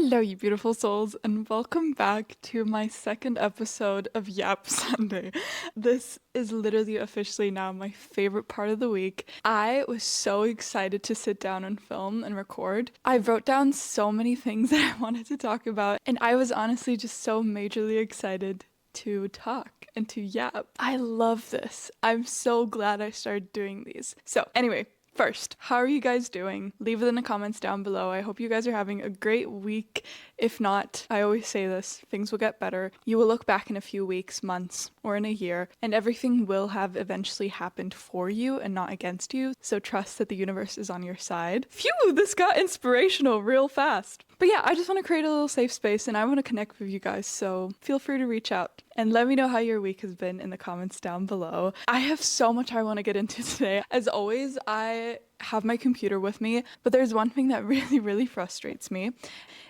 Hello, you beautiful souls, and welcome back to my second episode of Yap Sunday. This is literally officially now my favorite part of the week. I was so excited to sit down and film and record. I wrote down so many things that I wanted to talk about, and I was honestly just so majorly excited to talk and to yap. I love this. I'm so glad I started doing these. So anyway, first, how are you guys doing? Leave it in the comments down below. I hope you guys are having a great week. If not, I always say this, things will get better. You will look back in a few weeks, months, or in a year, and everything will have eventually happened for you and not against you. So trust that the universe is on your side. Phew, this got inspirational real fast. But yeah, I just want to create a little safe space and I want to connect with you guys, so feel free to reach out. And let me know how your week has been in the comments down below. I have so much I want to get into today. As always, I have my computer with me, but there's one thing that really frustrates me.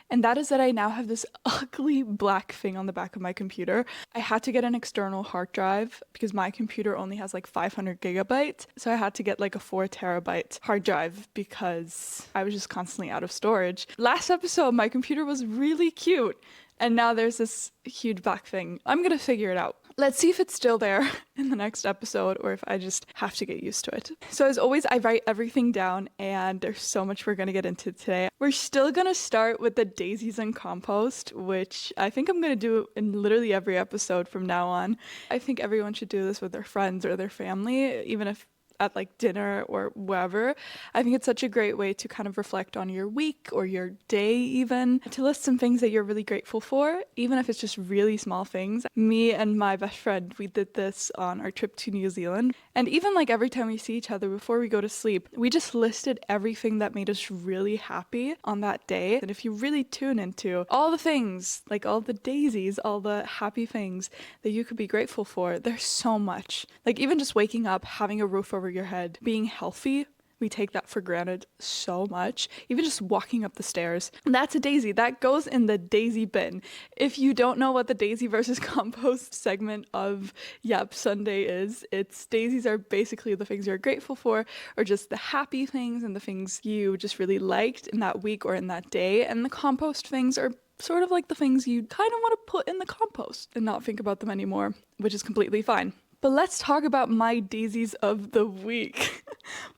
And that is that I now have this ugly black thing on the back of my computer. I had to get an external hard drive because my computer only has like 500 gigabytes. So I had to get like a 4 terabyte hard drive because I was just constantly out of storage. Last episode, my computer was really cute. And now there's this huge black thing. I'm gonna figure it out. Let's see if it's still there in the next episode or if I just have to get used to it. So as always, I write everything down and there's so much we're gonna get into today. We're still gonna start with the daisies and compost, which I think I'm gonna do in literally every episode from now on. I think everyone should do this with their friends or their family, even if at like dinner or wherever. I think it's such a great way to kind of reflect on your week or your day, even to list some things that you're really grateful for, even if it's just really small things. Me and my best friend, we did this on our trip to New Zealand. And even like every time we see each other before we go to sleep, we just listed everything that made us really happy on that day. And if you really tune into all the things, like all the daisies, all the happy things that you could be grateful for, there's so much. Like even just waking up, having a roof over your head, being healthy, we take that for granted so much. Even just walking up the stairs, that's a daisy. That goes in the daisy bin. If you don't know what the daisy versus compost segment of Yap Sunday is, it's daisies are basically the things you're grateful for, or just the happy things and the things you just really liked in that week or in that day. And the compost things are sort of like the things you kind of want to put in the compost and not think about them anymore, which is completely fine. But let's talk about my daisies of the week.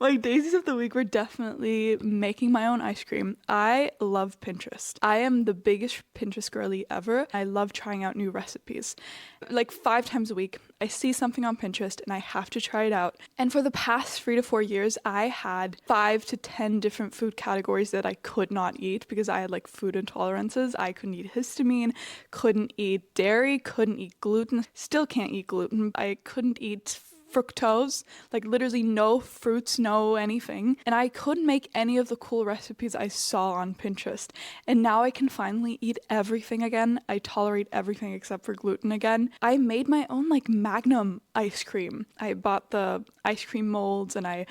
My daisies of the week were definitely making my own ice cream. I love Pinterest. I am the biggest Pinterest girly ever. I love trying out new recipes. Like 5 times a week, I see something on Pinterest and I have to try it out. And for the past 3 to 4 years, I had 5 to 10 different food categories that I could not eat because I had like food intolerances. I couldn't eat histamine, couldn't eat dairy, couldn't eat gluten, still can't eat gluten. I couldn't eat fructose, like literally no fruits, no anything. And I couldn't make any of the cool recipes I saw on Pinterest. And now I can finally eat everything again. I tolerate everything except for gluten again. I made my own like Magnum ice cream. I bought the ice cream molds and I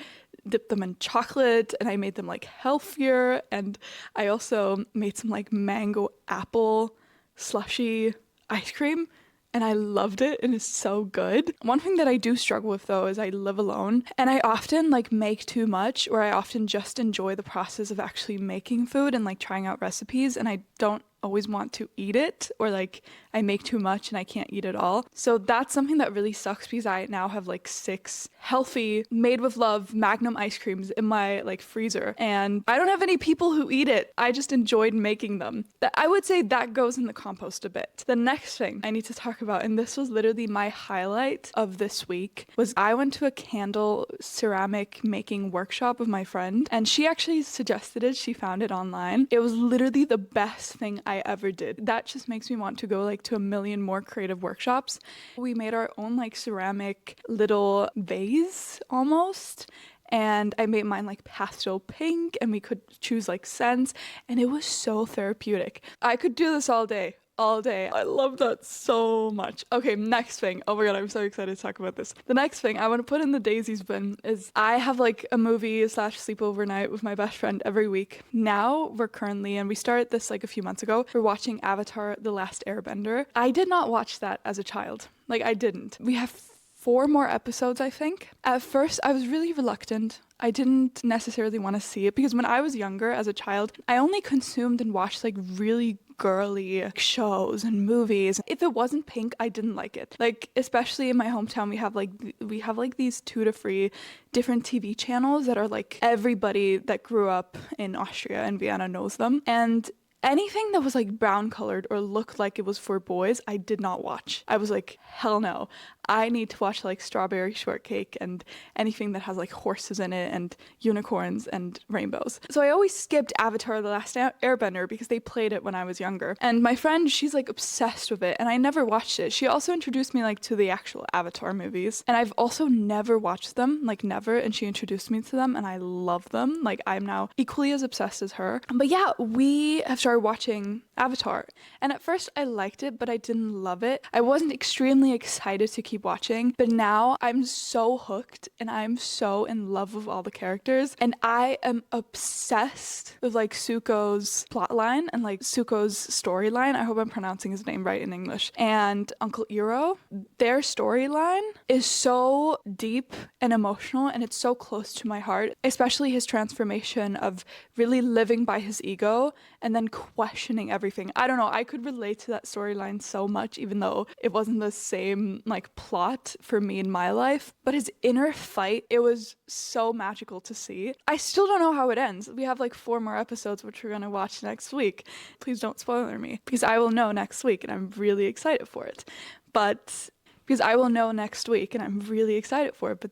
dipped them in chocolate and I made them like healthier. And I also made some like mango apple slushy ice cream. And I loved it and it's so good. One thing that I do struggle with though is I live alone and I often like make too much, or I often just enjoy the process of actually making food and like trying out recipes, and I don't always want to eat it, or like I make too much and I can't eat it all. So that's something that really sucks because I now have like 6 healthy, made with love Magnum ice creams in my like freezer, and I don't have any people who eat it. I just enjoyed making them. I would say that goes in the compost a bit. The next thing I need to talk about, and this was literally my highlight of this week, was I went to a candle ceramic making workshop with my friend, and she actually suggested it. She found it online. It was literally the best thing I ever did. That just makes me want to go like to a million more creative workshops. We made our own like ceramic little vase almost, and I made mine like pastel pink, and we could choose like scents, and it was so therapeutic. I could do this all day. I love that so much. Okay, next thing. Oh my god, I'm so excited to talk about this. The next thing I want to put in the daisies bin is I have like a movie / sleepover night with my best friend every week. Now we're currently, and we started this like a few months ago, we're watching Avatar: The Last Airbender. I did not watch that as a child. Like I didn't. We have 4 more episodes, I think. At first, I was really reluctant. I didn't necessarily want to see it because when I was younger as a child, I only consumed and watched like really girly shows and movies. If it wasn't pink, I didn't like it. Like, especially in my hometown, we have like these 2 to 3 different TV channels that are like everybody that grew up in Austria and Vienna knows them. And anything that was like brown colored or looked like it was for boys, I did not watch. I was like, hell no. I need to watch like Strawberry Shortcake and anything that has like horses in it and unicorns and rainbows. So I always skipped Avatar: The Last Airbender because they played it when I was younger. And my friend, she's like obsessed with it and I never watched it. She also introduced me like to the actual Avatar movies. And I've also never watched them, like never. And she introduced me to them and I love them. Like I'm now equally as obsessed as her. But yeah, we have started watching Avatar. And at first I liked it, but I didn't love it. I wasn't extremely excited to keep watching, but now I'm so hooked and I'm so in love with all the characters. And I am obsessed with like Zuko's plotline and like Zuko's storyline. I hope I'm pronouncing his name right in English. And Uncle Iroh, their storyline is so deep and emotional and it's so close to my heart, especially his transformation of really living by his ego and then questioning everything. I don't know, I could relate to that storyline so much, even though it wasn't the same like plot for me in my life. But his inner fight, it was so magical to see. I still don't know how it ends. We have like 4 more episodes, which we're gonna watch next week. Please don't spoiler me, because I will know next week and I'm really excited for it. But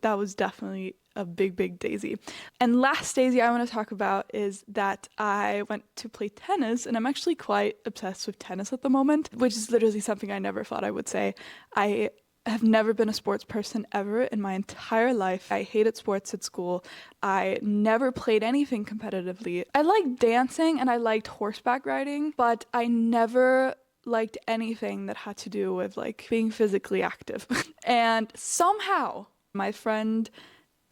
that was definitely a big daisy. And last daisy I want to talk about is that I went to play tennis, and I'm actually quite obsessed with tennis at the moment, which is literally something I never thought I would say. I have never been a sports person ever in my entire life. I hated sports at school. I never played anything competitively. I liked dancing and I liked horseback riding, but I never liked anything that had to do with like being physically active. And somehow my friend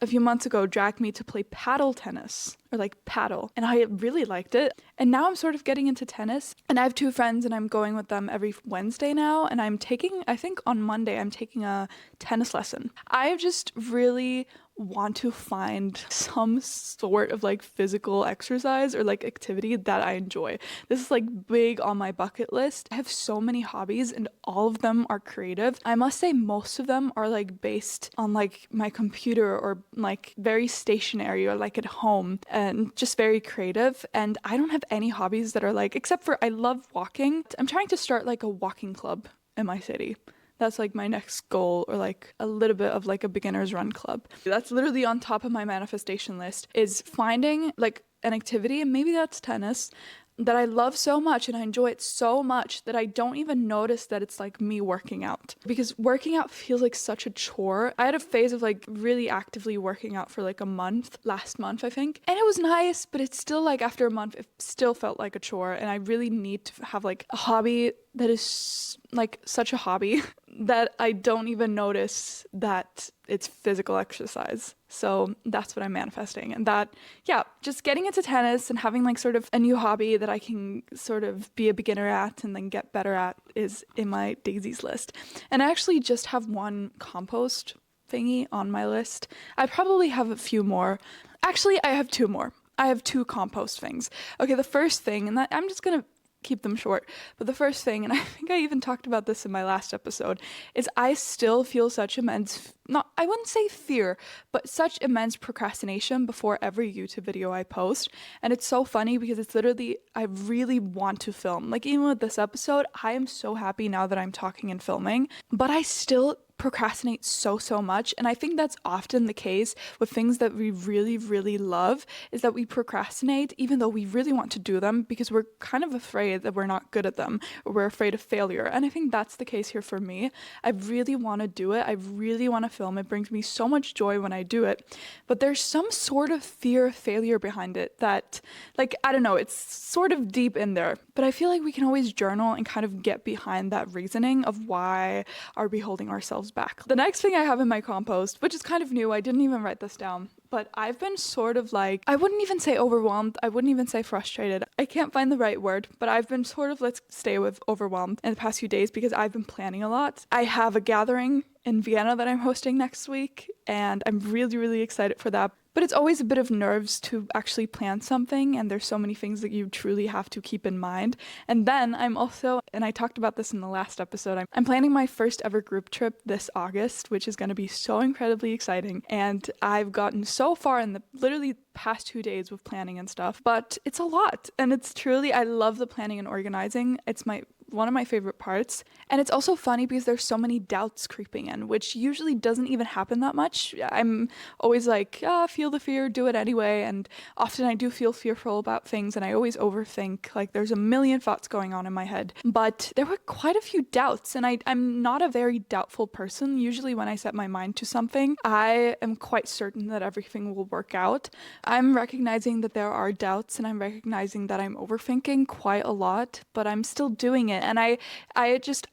a few months ago dragged me to play paddle tennis, or like paddle, and I really liked it. And now I'm sort of getting into tennis, and I have 2 friends and I'm going with them every Wednesday now, and I think on Monday I'm taking a tennis lesson. I just really want to find some sort of like physical exercise or like activity that I enjoy. This is like big on my bucket list. I have so many hobbies and all of them are creative. I must say most of them are like based on like my computer or like very stationary or like at home and just very creative. And I don't have any hobbies that are like, except for I love walking. I'm trying to start like a walking club in my city. That's like my next goal, or like a little bit of like a beginner's run club. That's literally on top of my manifestation list, is finding like an activity, and maybe that's tennis, that I love so much and I enjoy it so much that I don't even notice that it's like me working out. Because working out feels like such a chore. I had a phase of like really actively working out for like a month, last month I think. And it was nice, but it's still like after a month, it still felt like a chore. And I really need to have like a hobby that is like such a hobby that I don't even notice that it's physical exercise. So that's what I'm manifesting. And that, yeah, just getting into tennis and having like sort of a new hobby that I can sort of be a beginner at and then get better at is in my daisies list. And I actually just have 1 compost thingy on my list. I probably have a few more. Actually, I have 2 more. I have 2 compost things. Okay, the first thing, and that, I'm just gonna keep them short, but the first thing, and I think I even talked about this in my last episode, is I still feel such immense, I wouldn't say fear, but such immense procrastination before every YouTube video I post. And it's so funny because it's literally, I really want to film. Like even with this episode, I am so happy now that I'm talking and filming, but I still procrastinate so much. And I think that's often the case with things that we really love, is that we procrastinate even though we really want to do them because we're kind of afraid that we're not good at them, or we're afraid of failure. And I think that's the case here for me. I really want to do it. I really want to film. It brings me so much joy when I do it, but there's some sort of fear of failure behind it that, like, I don't know, it's sort of deep in there. But I feel like we can always journal and kind of get behind that reasoning of why are we holding ourselves back. The next thing I have in my compost, which is kind of new, I didn't even write this down, but I've been sort of like, I wouldn't even say overwhelmed, I wouldn't even say frustrated. I can't find the right word, but I've been sort of, let's stay with overwhelmed in the past few days because I've been planning a lot. I have a gathering in Vienna that I'm hosting next week, and I'm really, really excited for that. But it's always a bit of nerves to actually plan something, and there's so many things that you truly have to keep in mind. And then I'm also, and I talked about this in the last episode, I'm planning my first ever group trip this August, which is going to be so incredibly exciting. And I've gotten so far in the literally past 2 days with planning and stuff, but it's a lot. And it's truly, I love the planning and organizing. It's one of my favorite parts. And it's also funny because there's so many doubts creeping in, which usually doesn't even happen that much. I'm always like, feel the fear, do it anyway. And often I do feel fearful about things and I always overthink. Like there's a million thoughts going on in my head. But there were quite a few doubts, and I'm not a very doubtful person. Usually when I set my mind to something, I am quite certain that everything will work out. I'm recognizing that there are doubts and I'm recognizing that I'm overthinking quite a lot, but I'm still doing it. And I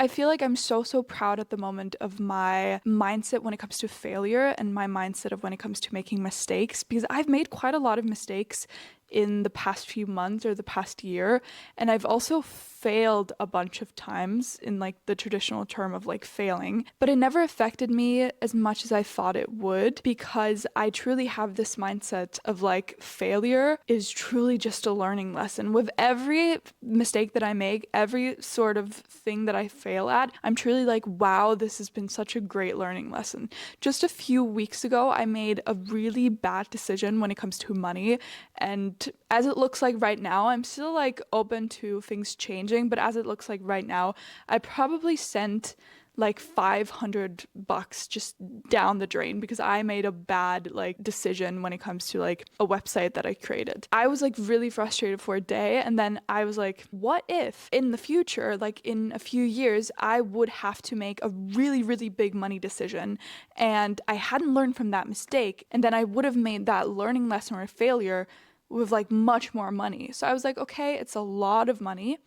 feel like I'm so proud at the moment of my mindset when it comes to failure and my mindset of when it comes to making mistakes, because I've made quite a lot of mistakes in the past few months or the past year, and I've also failed a bunch of times in like the traditional term of like failing, but it never affected me as much as I thought it would, because I truly have this mindset of like failure is truly just a learning lesson. With every mistake that I make, every sort of thing that I fail at, I'm truly like, wow, this has been such a great learning lesson. Just a few weeks ago, I made a really bad decision when it comes to money, and as it looks like right now, I'm still like open to things changing, but as it looks like right now, I probably sent like $500 just down the drain because I made a bad like decision when it comes to like a website that I created. I was like really frustrated for a day, and then I was like, what if in the future, like in a few years, I would have to make a really, really big money decision and I hadn't learned from that mistake, and then I would have made that learning lesson or a failure with like much more money. So I was like, okay, it's a lot of money,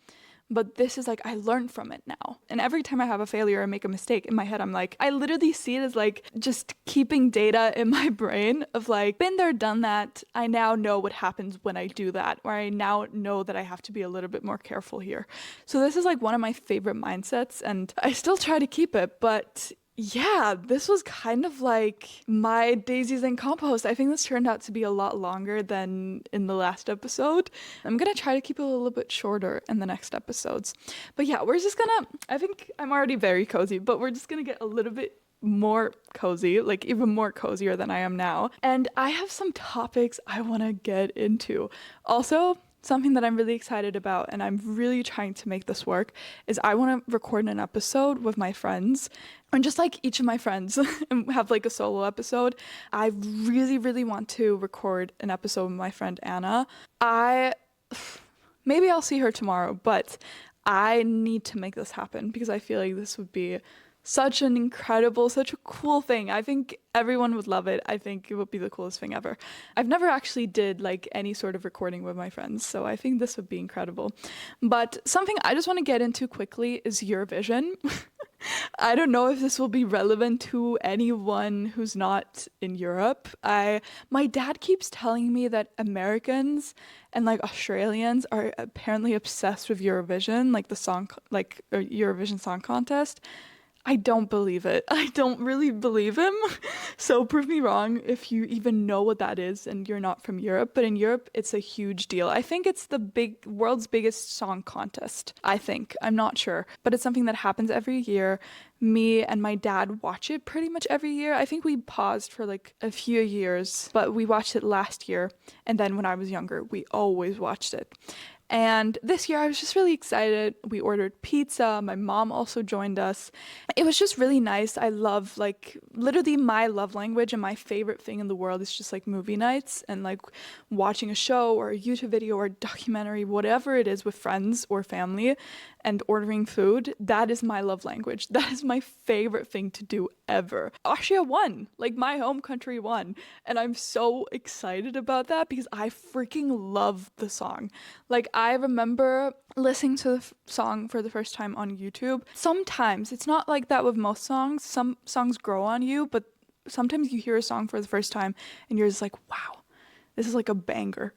but this is like, I learned from it now. And every time I have a failure or make a mistake in my head, I'm like, I literally see it as like just keeping data in my brain of like, been there, done that. I now know what happens when I do that, or I now know that I have to be a little bit more careful here. So this is like one of my favorite mindsets, and I still try to keep it, but yeah, this was kind of like my daisies and compost. I think this turned out to be a lot longer than in the last episode. I'm gonna try to keep it a little bit shorter in the next episodes. But yeah, I think I'm already very cozy, but we're just gonna get a little bit more cozy, like even more cozier than I am now. And I have some topics I wanna get into. Also, something that I'm really excited about, and I'm really trying to make this work, is I want to record an episode with my friends, and just like each of my friends and have like a solo episode. I really, really want to record an episode with my friend Anna. Maybe I'll see her tomorrow, but I need to make this happen because I feel like this would be such an incredible, such a cool thing. I think everyone would love it. I think it would be the coolest thing ever. I've never actually did like any sort of recording with my friends, so I think this would be incredible. But something I just want to get into quickly is Eurovision. I don't know if this will be relevant to anyone who's not in Europe. My dad keeps telling me that Americans and like Australians are apparently obsessed with Eurovision, like the song, like Eurovision Song Contest. I don't believe it. I don't really believe him. So prove me wrong if you even know what that is and you're not from Europe. But in Europe, it's a huge deal. I think it's the world's biggest song contest. I think. I'm not sure. But it's something that happens every year. Me and my dad watch it pretty much every year. I think we paused for like a few years, but we watched it last year. And then when I was younger, we always watched it. And this year I was just really excited. We ordered pizza. My mom also joined us. It was just really nice. I love, like, literally my love language and my favorite thing in the world is just like movie nights and like watching a show or a YouTube video or a documentary, whatever it is, with friends or family, and ordering food. That is my love language. That is my favorite thing to do ever. Austria won, like my home country won. And I'm so excited about that because I freaking love the song. Like, I remember listening to the song for the first time on YouTube. Sometimes it's not like that with most songs. Some songs grow on you, but sometimes you hear a song for the first time and you're just like, wow, this is like a banger.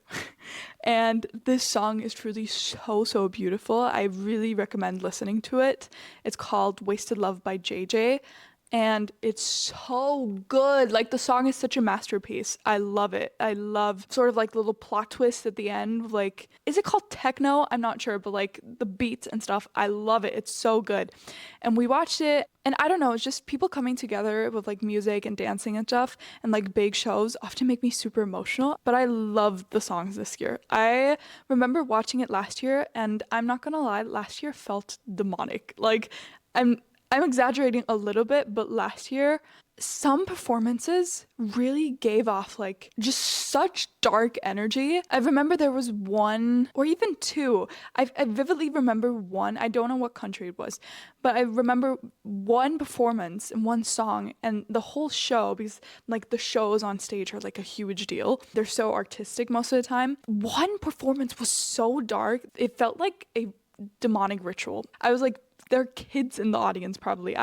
And this song is truly so beautiful. I really recommend listening to it. It's called Wasted Love by JJ. and it's so good. Like the song is such a masterpiece. I love it. I love sort of like the little plot twist at the end. Like, is it called techno? I'm not sure, but like the beats and stuff, I love it. It's so good. And we watched it, and I don't know, it's just people coming together with like music and dancing and stuff, and like big shows often make me super emotional. But I loved the songs this year. I remember watching it last year, and I'm not gonna lie, last year felt demonic. Like, I'm I'm exaggerating a little bit, but last year some performances really gave off like just such dark energy. I remember there was one or even two. I vividly remember one. I don't know what country it was, but I remember one performance and one song and the whole show, because like the shows on stage are like a huge deal. They're so artistic most of the time. One performance was so dark. It felt like a demonic ritual. I was like, there are kids in the audience probably.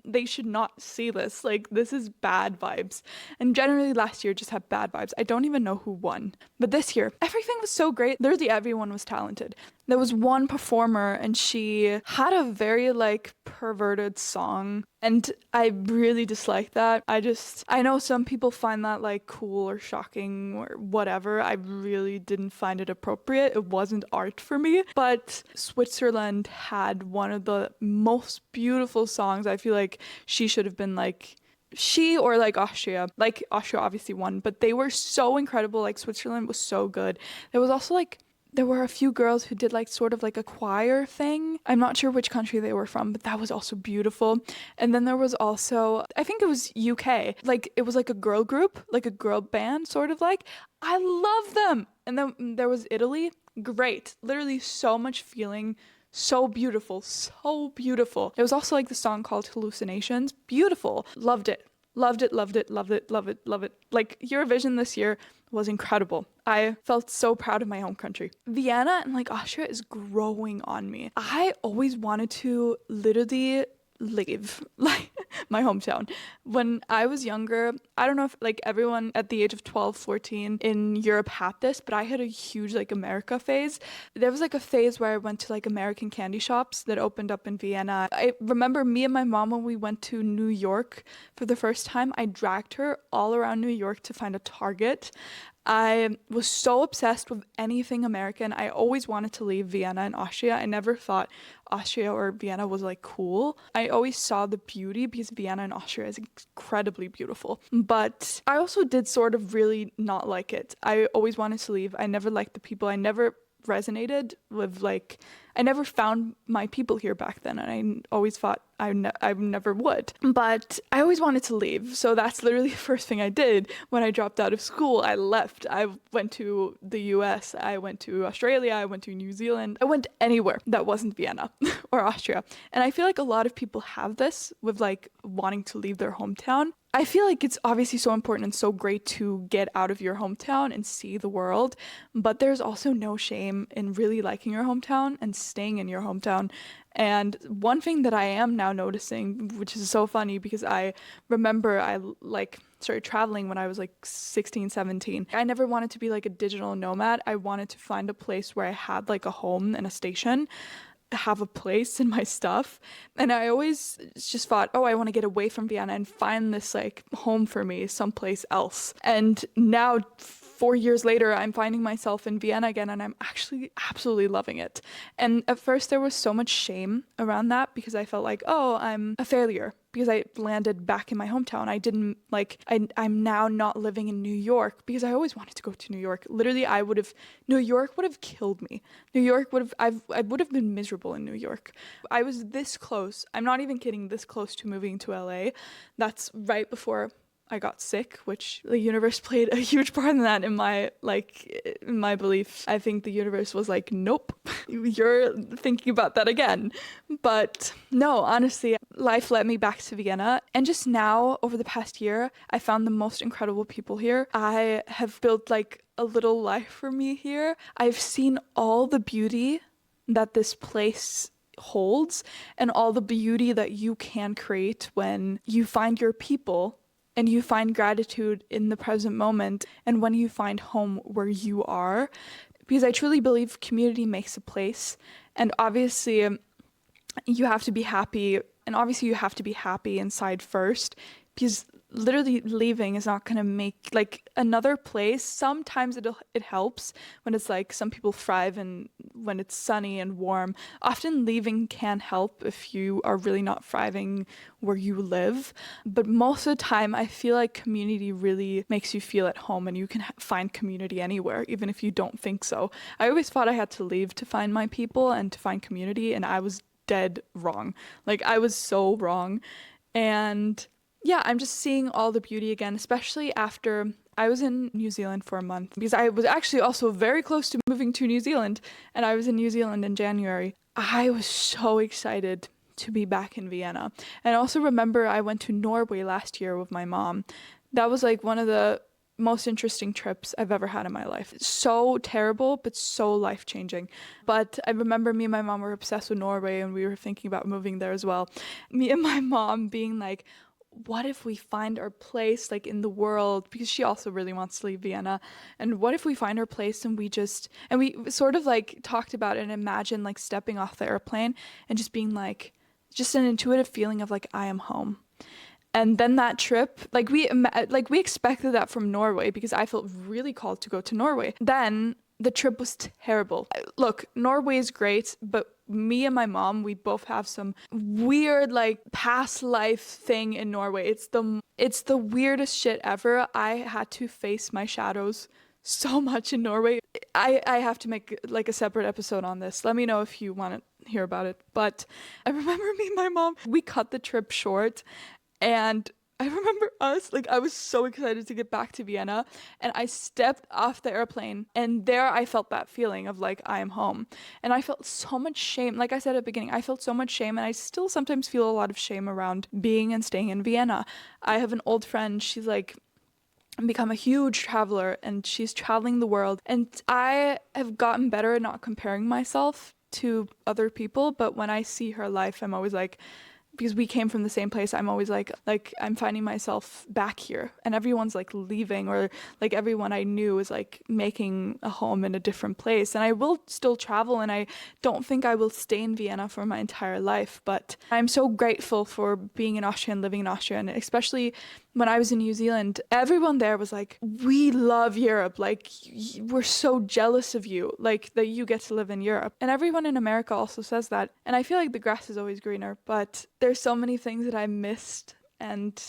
They should not see this. Like, this is bad vibes. And generally last year just had bad vibes. I don't even know who won. But this year, everything was so great. Literally everyone was talented. There was one performer and she had a very like perverted song, and I really disliked that. I know some people find that like cool or shocking or whatever. I really didn't find it appropriate. It wasn't art for me. But Switzerland had one of the most beautiful songs. I feel like she should have been like, she or like Austria. Like Austria obviously won, but they were so incredible. Like Switzerland was so good. There was also like, there were a few girls who did like sort of like a choir thing. I'm not sure which country they were from, but that was also beautiful. And then there was also, I think it was UK. Like it was like a girl group, like a girl band sort of like. I love them. And then there was Italy. Great. Literally so much feeling. So beautiful. So beautiful. There was also like the song called Hallucinations. Beautiful. Loved it. Loved it, loved it, loved it, love it, love it. Like Eurovision this year was incredible. I felt so proud of my home country. Vienna and like Austria is growing on me. I always wanted to literally leave like my hometown. When I was younger, I don't know if like everyone at the age of 12, 14 in Europe had this, but I had a huge like America phase. There was like a phase where I went to like American candy shops that opened up in Vienna. I remember me and my mom, when we went to New York for the first time, I dragged her all around New York to find a Target. I was so obsessed with anything American. I always wanted to leave Vienna and Austria. I never thought Austria or Vienna was like cool. I always saw the beauty because Vienna and Austria is incredibly beautiful. But I also did sort of really not like it. I always wanted to leave. I never liked the people. I never resonated with like, I never found my people here back then, and I always thought I never would. But I always wanted to leave, so that's literally the first thing I did when I dropped out of school. I left. I went to the US, I went to Australia, I went to New Zealand. I went anywhere that wasn't Vienna or Austria. And I feel like a lot of people have this with like wanting to leave their hometown. I feel like it's obviously so important and so great to get out of your hometown and see the world, but there's also no shame in really liking your hometown and staying in your hometown. And one thing that I am now noticing, which is so funny because I remember I like started traveling when I was like 16, 17. I never wanted to be like a digital nomad. I wanted to find a place where I had like a home and a station, have a place in my stuff. And I always just thought, oh, I want to get away from Vienna and find this like home for me someplace else. And now 4 years later, I'm finding myself in Vienna again, and I'm actually absolutely loving it. And at first there was so much shame around that because I felt like, oh, I'm a failure because I landed back in my hometown. I didn't like, I'm now not living in New York because I always wanted to go to New York. Literally, New York would have killed me. New York would have, I would have been miserable in New York. I was this close, I'm not even kidding, this close to moving to LA. That's right before I got sick, which the universe played a huge part in that, in my belief. I think the universe was like, nope, you're thinking about that again. But no, honestly, life led me back to Vienna. And just now, over the past year, I found the most incredible people here. I have built like a little life for me here. I've seen all the beauty that this place holds and all the beauty that you can create when you find your people and you find gratitude in the present moment, and when you find home where you are. Because I truly believe community makes a place, and obviously you have to be happy And obviously you have to be happy inside first, because literally leaving is not going to make like another place. Sometimes it helps when it's like some people thrive and when it's sunny and warm. Often leaving can help if you are really not thriving where you live. But most of the time, I feel like community really makes you feel at home, and you can find community anywhere, even if you don't think so. I always thought I had to leave to find my people and to find community, and I was dead wrong. Like, I was so wrong. And yeah, I'm just seeing all the beauty again, especially after I was in New Zealand for a month, because I was actually also very close to moving to New Zealand, and I was in New Zealand in January. I was so excited to be back in Vienna. And I also remember I went to Norway last year with my mom. That was like one of the most interesting trips I've ever had in my life. So terrible, but so life-changing. But I remember me and my mom were obsessed with Norway, and we were thinking about moving there as well. Me and my mom being like, what if we find our place like in the world, because she also really wants to leave Vienna, and what if we find our place and we sort of like talked about it and imagined like stepping off the airplane and just being like, just an intuitive feeling of like, I am home. And then that trip, like we expected that from Norway, because I felt really called to go to Norway. Then the trip was terrible. Look, Norway is great, but me and my mom, we both have some weird like past life thing in Norway. It's the weirdest shit ever. I had to face my shadows so much in Norway. I have to make like a separate episode on this. Let me know if you want to hear about it. But I remember me and my mom, we cut the trip short, and I remember us, like, I was so excited to get back to Vienna, and I stepped off the airplane, and there I felt that feeling of like, I am home. And I felt so much shame. Like I said at the beginning, I felt so much shame, and I still sometimes feel a lot of shame around being and staying in Vienna. I have an old friend, she's like become a huge traveler, and she's traveling the world. And I have gotten better at not comparing myself to other people, but when I see her life, I'm always like, because we came from the same place, I'm always like I'm finding myself back here, and everyone's like leaving, or like everyone I knew is like making a home in a different place. And I will still travel, and I don't think I will stay in Vienna for my entire life, but I'm so grateful for being in Austria and living in Austria. And especially when I was in New Zealand, everyone there was like, we love Europe, like we're so jealous of you, like that you get to live in Europe. And everyone in America also says that, and I feel like the grass is always greener, but there's so many things that I missed, and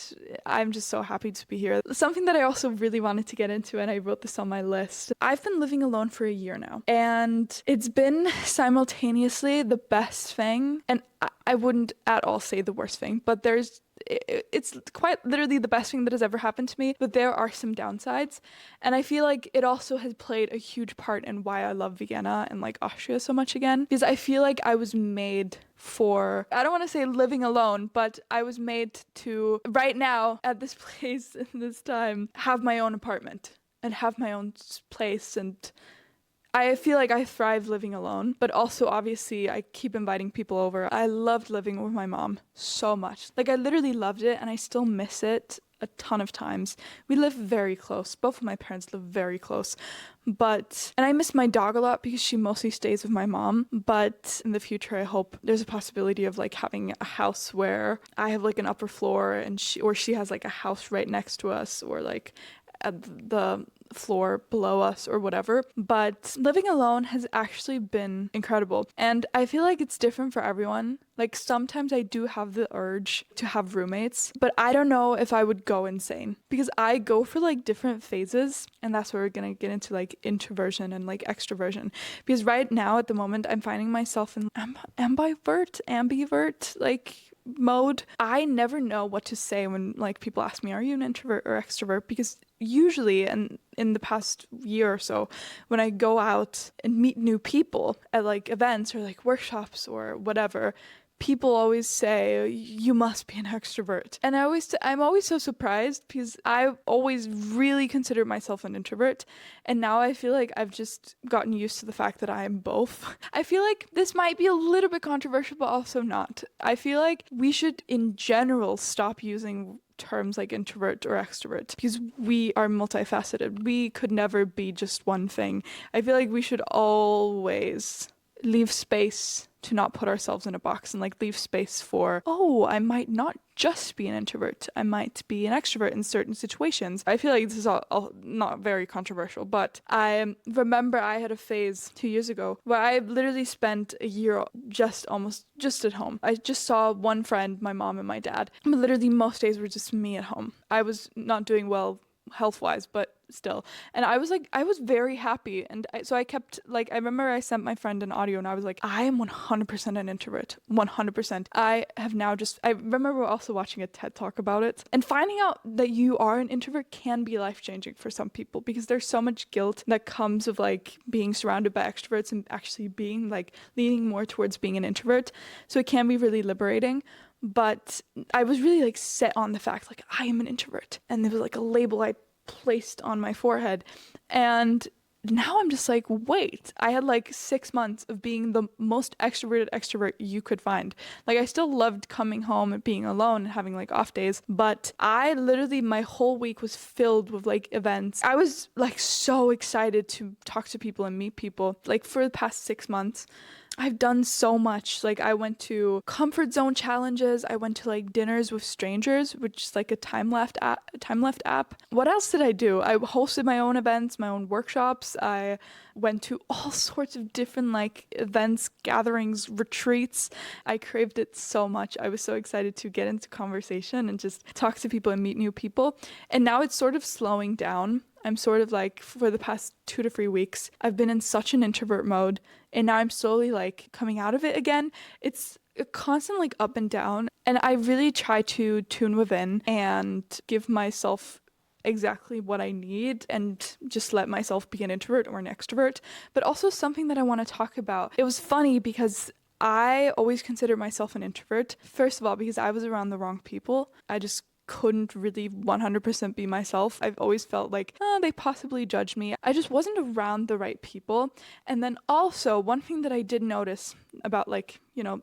I'm just so happy to be here. Something that I also really wanted to get into, and I wrote this on my list. I've been living alone for a year now, and it's been simultaneously the best thing, and I wouldn't at all say the worst thing, but it's quite literally the best thing that has ever happened to me, but there are some downsides. And I feel like it also has played a huge part in why I love Vienna and like Austria so much again, because I feel like I was made for, I don't want to say living alone, but I was made to, right now at this place in this time, have my own apartment and have my own place. And I feel like I thrive living alone, but also obviously I keep inviting people over. I loved living with my mom so much. Like, I literally loved it, and I still miss it a ton of times. We live very close. Both of my parents live very close. And I miss my dog a lot because she mostly stays with my mom. But in the future, I hope there's a possibility of like having a house where I have like an upper floor, and she has like a house right next to us, or like at the floor below us or whatever. But living alone has actually been incredible, and I feel like it's different for everyone. Like, sometimes I do have the urge to have roommates, but I don't know if I would go insane, because I go for like different phases, and that's where we're gonna get into like introversion and like extroversion. Because right now at the moment I'm finding myself in ambivert like mode. I never know what to say when like people ask me, are you an introvert or extrovert? Because usually, and in the past year or so, when I go out and meet new people at like events or like workshops or whatever, people always say, you must be an extrovert. And I'm always so surprised, because I've always really considered myself an introvert. And now I feel like I've just gotten used to the fact that I am both. I feel like this might be a little bit controversial, but also not. I feel like we should, in general, stop using terms like introvert or extrovert, because we are multifaceted. We could never be just one thing. I feel like we should always leave space to not put ourselves in a box and like leave space for, oh, I might not just be an introvert. I might be an extrovert in certain situations. I feel like this is all not very controversial, but I remember I had a phase 2 years ago where I literally spent a year just at home. I just saw one friend, my mom and my dad. But literally most days were just me at home. I was not doing well health-wise, but still. And I was very happy. And so I kept, like, I remember I sent my friend an audio and I was like, I am 100% an introvert. 100%. I remember also watching a TED talk about it, and finding out that you are an introvert can be life-changing for some people, because there's so much guilt that comes of like being surrounded by extroverts and actually being like leaning more towards being an introvert. So it can be really liberating. But I was really like set on the fact like I am an introvert, and there was like a label I placed on my forehead. And now I'm just like, wait, I had like 6 months of being the most extroverted extrovert you could find. Like, I still loved coming home and being alone and having like off days, but I literally, my whole week was filled with like events. I was like so excited to talk to people and meet people. Like, for the past 6 months, I've done so much. Like, I went to comfort zone challenges. I went to like dinners with strangers, which is like a time left app. What else did I do? I hosted my own events, my own workshops. I went to all sorts of different like events, gatherings, retreats. I craved it so much. I was so excited to get into conversation and just talk to people and meet new people. And now it's sort of slowing down. I'm sort of like, for the past 2 to 3 weeks, I've been in such an introvert mode, and now I'm slowly like coming out of it again. It's a constant like up and down, and I really try to tune within and give myself exactly what I need and just let myself be an introvert or an extrovert. But also something that I want to talk about. It was funny because I always considered myself an introvert. First of all, because I was around the wrong people. I just couldn't really 100% be myself. I've always felt like, they possibly judged me. I just wasn't around the right people. And then also, one thing that I did notice about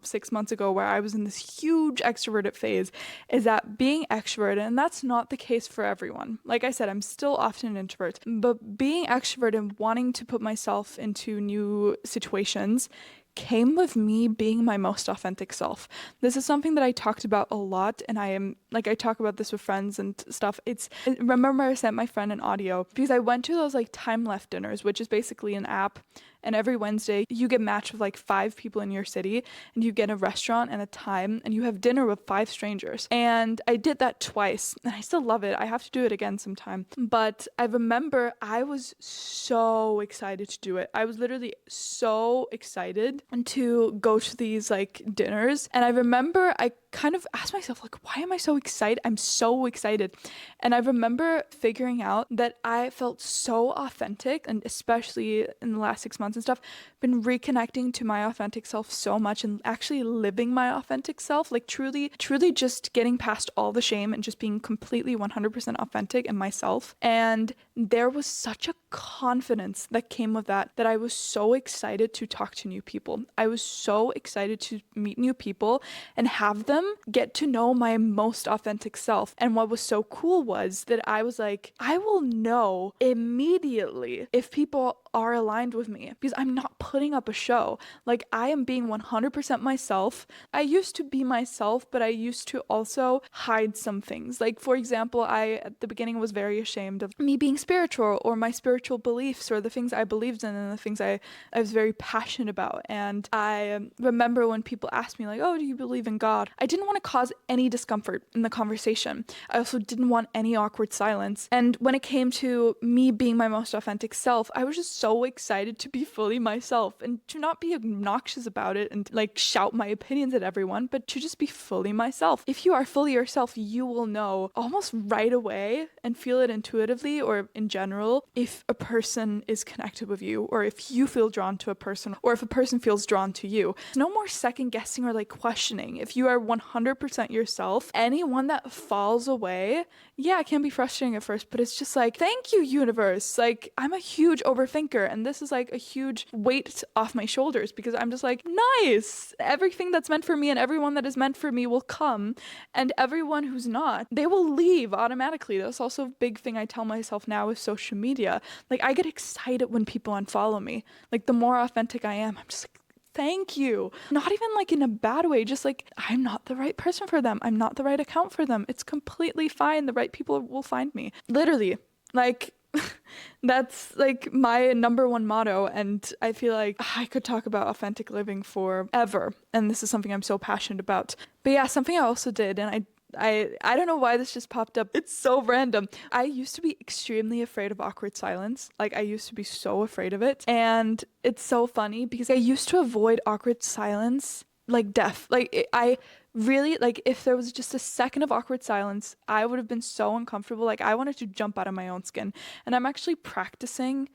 6 months ago, where I was in this huge extroverted phase, is that being extroverted, and that's not the case for everyone. Like I said, I'm still often an introvert, but being extroverted and wanting to put myself into new situations came with me being my most authentic self. This is something that I talked about a lot, and I talk about this with friends and stuff. Remember I sent my friend an audio because I went to those like time left dinners, which is basically an app, and every Wednesday you get matched with like 5 people in your city, and you get a restaurant and a time, and you have dinner with 5 strangers. And I did that twice, and I still love it. I have to do it again sometime. But I remember I was so excited to do it. I was literally so excited to go to these like dinners. And I remember I kind of asked myself, like, why am I so excited? I'm so excited. And I remember figuring out that I felt so authentic, and especially in the last 6 months and stuff, been reconnecting to my authentic self so much, and actually living my authentic self, like truly just getting past all the shame and just being completely 100% authentic and myself. And there was such a confidence that came with that I was so excited to talk to new people. I was so excited to meet new people and have them get to know my most authentic self. And what was so cool was that I was like, I will know immediately if people are aligned with me, because I'm not putting up a show. Like, I am being 100% myself. I used to be myself, but I used to also hide some things. Like, for example, I at the beginning was very ashamed of me being spiritual, or my spiritual beliefs, or the things I believed in, and the things I was very passionate about. And I remember when people asked me like, oh, do you believe in God? I didn't want to cause any discomfort in the conversation. I also didn't want any awkward silence. And when it came to me being my most authentic self, I was just so excited to be fully myself, and to not be obnoxious about it and like shout my opinions at everyone, but to just be fully myself. If you are fully yourself, you will know almost right away and feel it intuitively, or in general, if a person is connected with you, or if you feel drawn to a person, or if a person feels drawn to you. No more second guessing or like questioning. If you are 100% yourself, anyone that falls away, it can be frustrating at first, but it's just like, thank you, universe. Like, I'm a huge overthinker, and this is like a huge weight off my shoulders, because I'm just like, nice. Everything that's meant for me and everyone that is meant for me will come, and everyone who's not, they will leave automatically. That's also a big thing I tell myself now with social media. Like, I get excited when people unfollow me. Like, the more authentic I am, I'm just like, thank you. Not even like in a bad way, just like I'm not the right person for them. I'm not the right account for them. It's completely fine. The right people will find me. Literally, like that's like my number one motto. And I feel like I could talk about authentic living forever. And this is something I'm so passionate about. But yeah, something I also did, and I don't know why this just popped up. It's so random. I used to be extremely afraid of awkward silence. Like I used to be so afraid of it. And it's so funny because I used to avoid awkward silence like death. I really, like, if there was just a second of awkward silence, I would have been so uncomfortable. Like I wanted to jump out of my own skin. And I'm actually practicing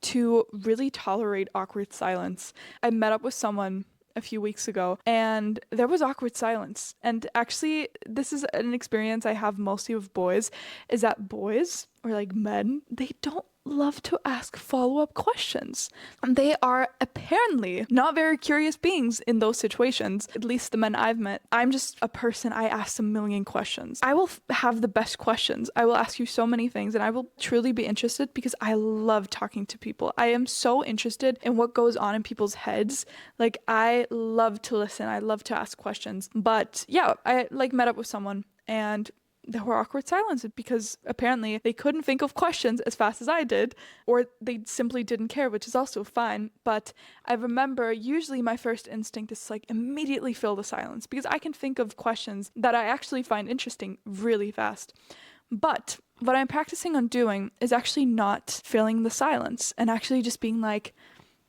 to really tolerate awkward silence. I met up with someone a few weeks ago and there was awkward silence. And actually, this is an experience I have mostly with boys, is that boys or like men, they don't love to ask follow-up questions. And they are apparently not very curious beings in those situations, at least the men I've met. I'm just a person, I ask a million questions. I will have the best questions. I will ask you so many things and I will truly be interested because I love talking to people. I am so interested in what goes on in people's heads. Like I love to listen. I love to ask questions. But yeah, I like met up with someone and there were awkward silences because apparently they couldn't think of questions as fast as I did, or they simply didn't care, which is also fine. But I remember usually my first instinct is to like immediately fill the silence because I can think of questions that I actually find interesting really fast. But what I'm practicing on doing is actually not filling the silence and actually just being like,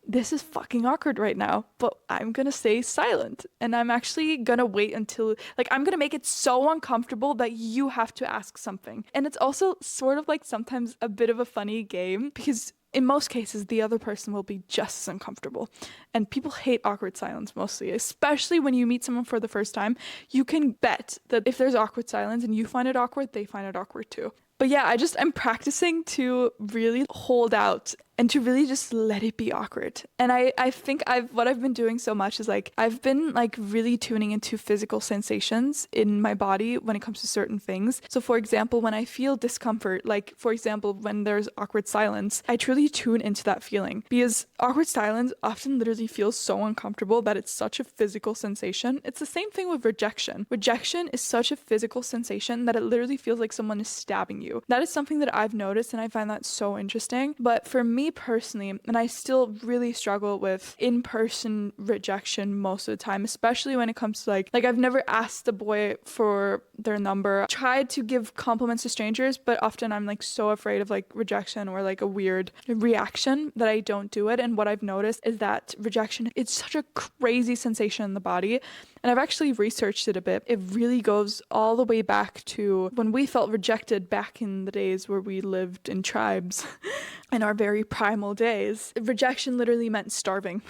this is fucking awkward right now, but I'm gonna stay silent. And I'm actually gonna wait until, like, I'm gonna make it so uncomfortable that you have to ask something. And it's also sort of like sometimes a bit of a funny game because in most cases, the other person will be just as uncomfortable. And people hate awkward silence mostly, especially when you meet someone for the first time. You can bet that if there's awkward silence and you find it awkward, they find it awkward too. But yeah, I'm practicing to really hold out and to really just let it be awkward. And I think what I've been doing so much is like, I've been like really tuning into physical sensations in my body when it comes to certain things. So for example, when I feel discomfort, like for example, when there's awkward silence, I truly tune into that feeling because awkward silence often literally feels so uncomfortable that it's such a physical sensation. It's the same thing with rejection. Rejection is such a physical sensation that it literally feels like someone is stabbing you. That is something that I've noticed and I find that so interesting. But for me personally, and I still really struggle with in-person rejection most of the time, especially when it comes to like I've never asked a boy for their number. I tried to give compliments to strangers, but often I'm like so afraid of like rejection or like a weird reaction that I don't do it. And what I've noticed is that rejection, it's such a crazy sensation in the body. And I've actually researched it a bit. It really goes all the way back to when we felt rejected back in the days where we lived in tribes in our very primal days. Rejection literally meant starving.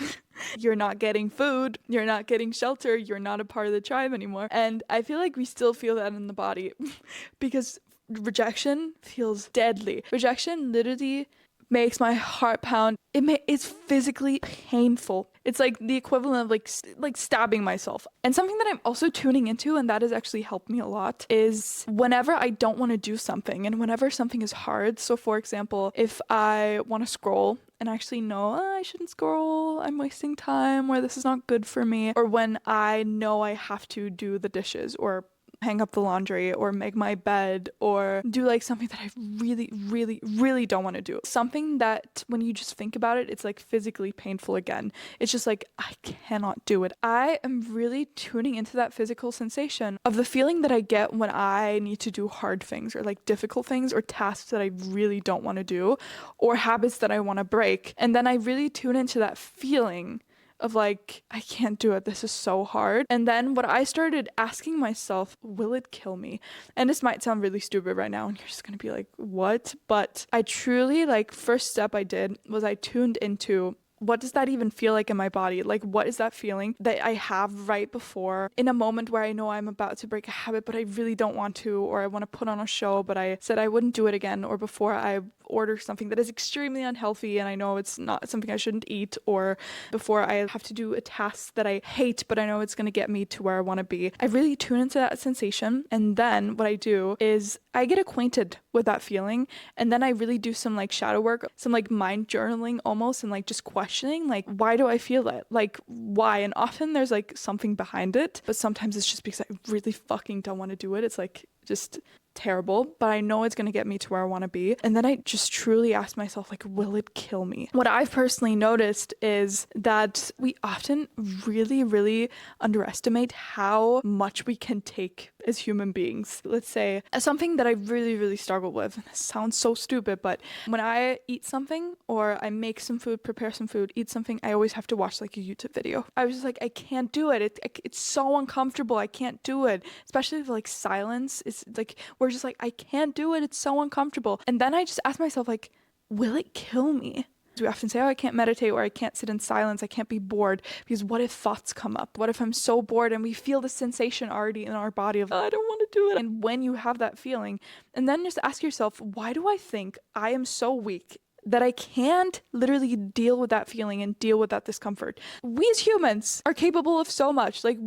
You're not getting food, you're not getting shelter, you're not a part of the tribe anymore. And I feel like we still feel that in the body because rejection feels deadly. Rejection literally makes my heart pound. It's physically painful. It's like the equivalent of like stabbing myself. And something that I'm also tuning into, and that has actually helped me a lot, is whenever I don't want to do something and whenever something is hard. So for example, if I want to scroll and actually know I shouldn't scroll, I'm wasting time, or this is not good for me, or when I know I have to do the dishes or hang up the laundry or make my bed or do like something that I really, really, really don't want to do. Something that when you just think about it, it's like physically painful again. It's just like, I cannot do it. I am really tuning into that physical sensation of the feeling that I get when I need to do hard things or like difficult things or tasks that I really don't want to do or habits that I want to break. And then I really tune into that feeling of like, I can't do it. This is so hard. And then what I started asking myself, will it kill me? And this might sound really stupid right now. And you're just going to be like, what? But I truly first step I did was I tuned into what does that even feel like in my body? Like, what is that feeling that I have right before in a moment where I know I'm about to break a habit, but I really don't want to, or I want to put on a show, but I said I wouldn't do it again, or before order something that is extremely unhealthy and I know it's not something I shouldn't eat, or before I have to do a task that I hate but I know it's going to get me to where I want to be. I really tune into that sensation, and then what I do is I get acquainted with that feeling, and then I really do some like shadow work, some like mind journaling almost, and like just questioning like, why do I feel it? Like, why? And often there's like something behind it, but sometimes it's just because I really fucking don't want to do it. It's like just terrible, but I know it's going to get me to where I want to be. And then I just truly ask myself, like, will it kill me? What I've personally noticed is that we often really, really underestimate how much we can take as human beings. Let's say something that I really, really struggle with. This sounds so stupid, but when I eat something or I make some food, prepare some food, eat something, I always have to watch like a YouTube video. I was just like, I can't do it. It's so uncomfortable. I can't do it. Especially with like silence. It's like, we're just like, I can't do it. It's so uncomfortable. And then I just ask myself, like, will it kill me? We often say, oh, I can't meditate, or I can't sit in silence, I can't be bored, because what if thoughts come up? What if I'm so bored and we feel the sensation already in our body of, oh, I don't want to do it. And when you have that feeling, and then just ask yourself, why do I think I am so weak that I can't literally deal with that feeling and deal with that discomfort? We as humans are capable of so much. Like,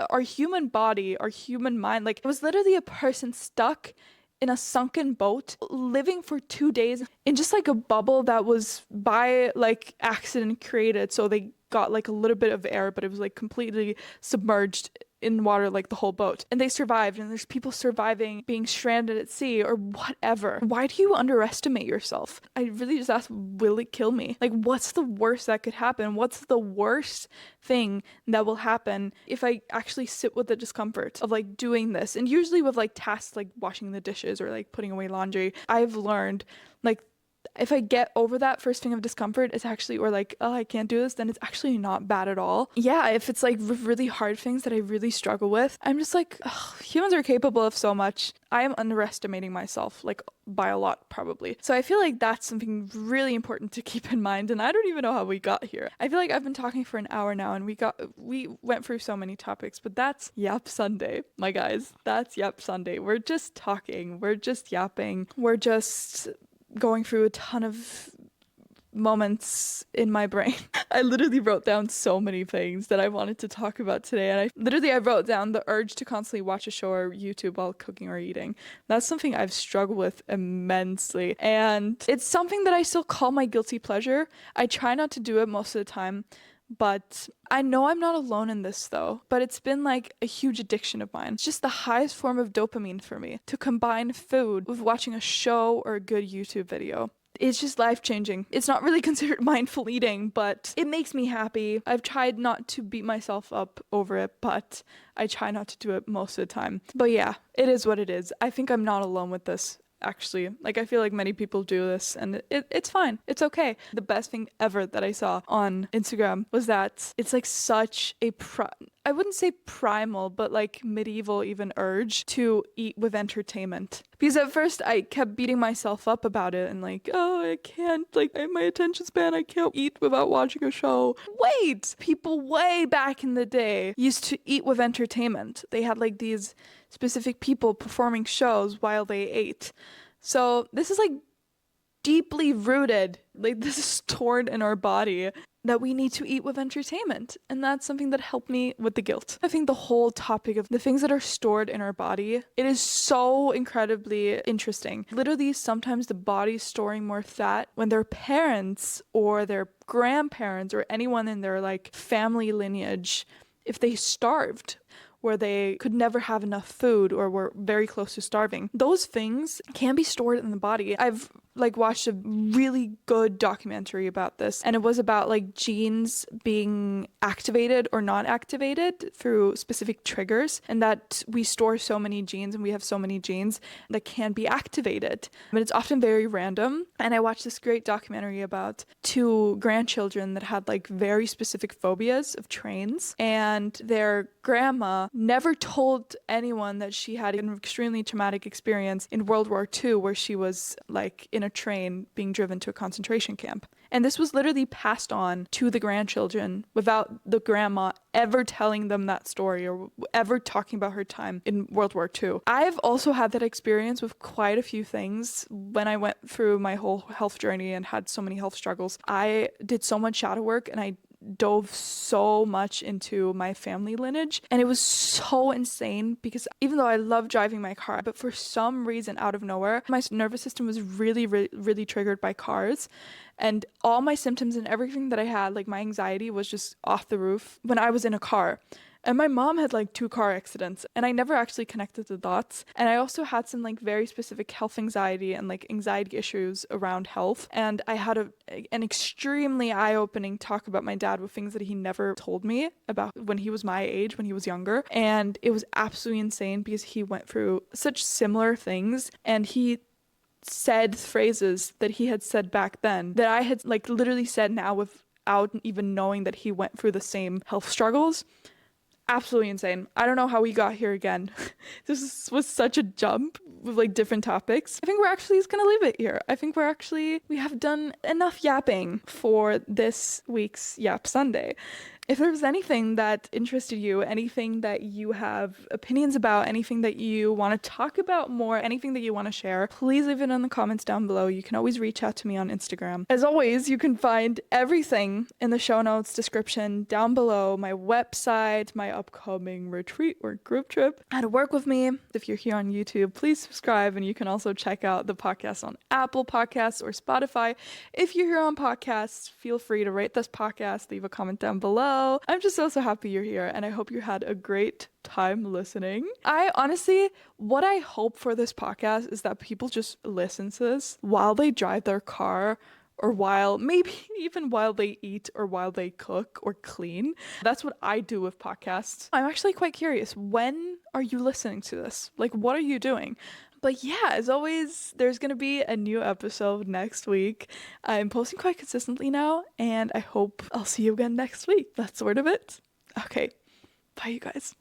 our human body, our human mind, like, it was literally a person stuck in a sunken boat, living for 2 days in just like a bubble that was by like accident created. So they got like a little bit of air, but it was like completely submerged in water, like the whole boat. And they survived, and there's people surviving being stranded at sea or whatever. Why do you underestimate yourself? I really just ask, will it kill me? Like, what's the worst that could happen? What's the worst thing that will happen if I actually sit with the discomfort of like doing this? And usually with like tasks like washing the dishes or like putting away laundry, I've learned like, if I get over that first thing of discomfort, it's actually, or like, oh, I can't do this, then it's actually not bad at all. Yeah, if it's like really hard things that I really struggle with, I'm just like, oh, humans are capable of so much. I am underestimating myself, like by a lot probably. So I feel like that's something really important to keep in mind. And I don't even know how we got here. I feel like I've been talking for an hour now and we went through so many topics, but that's Yap Sunday, my guys. That's Yap Sunday. We're just talking. We're just yapping. We're just going through a ton of moments in my brain. I literally wrote down so many things that I wanted to talk about today, and I wrote down the urge to constantly watch a show or YouTube while cooking or eating. That's something I've struggled with immensely, and it's something that I still call my guilty pleasure. I try not to do it most of the time, but I know I'm not alone in this though, but it's been like a huge addiction of mine. It's just the highest form of dopamine for me to combine food with watching a show or a good YouTube video. It's just life-changing. It's not really considered mindful eating, but it makes me happy. I've tried not to beat myself up over it, but I try not to do it most of the time. But yeah, it is what it is. I think I'm not alone with this. Actually, like, I feel like many people do this, and it's fine. It's okay. The best thing ever that I saw on Instagram was that it's like such a I wouldn't say primal, but like medieval even urge to eat with entertainment. Because at first I kept beating myself up about it and like, oh, I can't, like, I have my attention span, I can't eat without watching a show. Wait! People way back in the day used to eat with entertainment. They had like these specific people performing shows while they ate. So this is like deeply rooted, like this is stored in our body, that we need to eat with entertainment. And that's something that helped me with the guilt. I think the whole topic of the things that are stored in our body, it is so incredibly interesting. Literally, sometimes the body's storing more fat when their parents or their grandparents or anyone in their like family lineage, if they starved, where they could never have enough food or were very close to starving, those things can be stored in the body. I've like watched a really good documentary about this, and it was about like genes being activated or not activated through specific triggers, and that we store so many genes and we have so many genes that can be activated, but it's often very random. And I watched this great documentary about 2 grandchildren that had like very specific phobias of trains, and their grandma never told anyone that she had an extremely traumatic experience in World War II where she was like in in a train being driven to a concentration camp. And this was literally passed on to the grandchildren without the grandma ever telling them that story or ever talking about her time in World War II. I've also had that experience with quite a few things. When I went through my whole health journey and had so many health struggles, I did so much shadow work and I dove so much into my family lineage, and it was so insane because even though I love driving my car, but for some reason out of nowhere my nervous system was really triggered by cars, and all my symptoms and everything that I had, like my anxiety, was just off the roof when I was in a car. And my mom had like 2 car accidents and I never actually connected the dots. And I also had some like very specific health anxiety and like anxiety issues around health. And I had an extremely eye-opening talk about my dad with things that he never told me about when he was my age, when he was younger. And it was absolutely insane because he went through such similar things and he said phrases that he had said back then that I had like literally said now without even knowing that he went through the same health struggles. Absolutely insane. I don't know how we got here again. Was such a jump with like different topics. I think we're actually just gonna leave it here. I think we have done enough yapping for this week's Yap Sunday. If there's anything that interested you, anything that you have opinions about, anything that you want to talk about more, anything that you want to share, please leave it in the comments down below. You can always reach out to me on Instagram. As always, you can find everything in the show notes description down below, my website, my upcoming retreat or group trip, how to work with me. If you're here on YouTube, please subscribe, and you can also check out the podcast on Apple Podcasts or Spotify. If you're here on podcasts, feel free to rate this podcast, leave a comment down below. I'm just so happy you're here, and I hope you had a great time listening. I honestly, what I hope for this podcast is that people just listen to this while they drive their car, or maybe even while they eat or while they cook or clean. That's what I do with podcasts. I'm actually quite curious, when are you listening to this? Like, what are you doing? But yeah, as always, there's going to be a new episode next week. I'm posting quite consistently now, and I hope I'll see you again next week. That's sort of it. Okay, bye you guys.